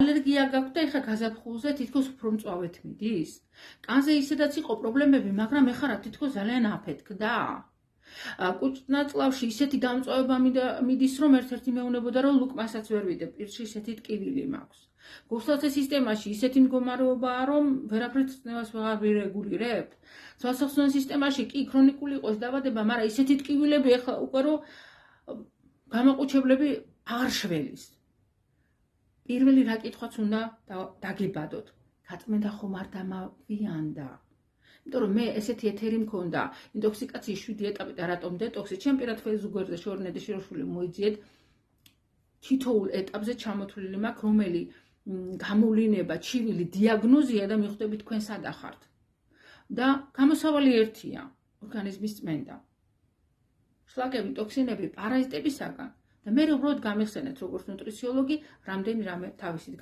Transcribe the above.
ალერგია გაქვთ და ეხლა გაზაფხულზე თითქოს უფრო მწვავედ მიდის? კანზე ისედაც იყო პრობლემები, მაგრამ ეხლა რა თითქოს ძალიან აფეთქდა? კუჭნაწლავში ისეთი დამწვავება მიდის, რომ ერთ-ერთი მეუბნებოდა, რომ ლუკმასაც ვერ ვიდებ, პირში ისეთი ტკივილი მაქვს. გულსაცე სისტემაში ისეთი მდგომარეობაა, რომ ვერაფრით წნევას ვეღარ ვირეგულირებთ. თვალსაჩინო სისტემაში კი ქრონიკული იყოს დავადება, მაგრამ ისეთი ტკივილები ეხლა უკვე რომ გამაყუჩებლები აღარ შველის. პირველი რა კითხვაც უნდა დაგებადოთ. გაწმენდა ხომ არ დამავიანდა? იმიტომ რომ მე ესეთი ეთერი მქონდა, ინტოქსიკაციის 7 ეტაპი და რატომ დეტოქსი, ჩემ პირად ზუგერზე შორნედა შიროშვილი მოიძიეთ, თითოეულ ეტაპზე ჩამოთვლილი მაქვს, რომელი გამოვლინება, ჩივილი, დიაგნოზია და მიხვდები თქვენ სად ახართ. და გამოსავალი ერთია, ორგანიზმის წმენდა. შლაკები, ტოქსინები, პარაზიტებისაგან და მე უბრალოდ გამიხსენეთ როგორც ნუტრიციოლოგი, რამდენი რამე თავისით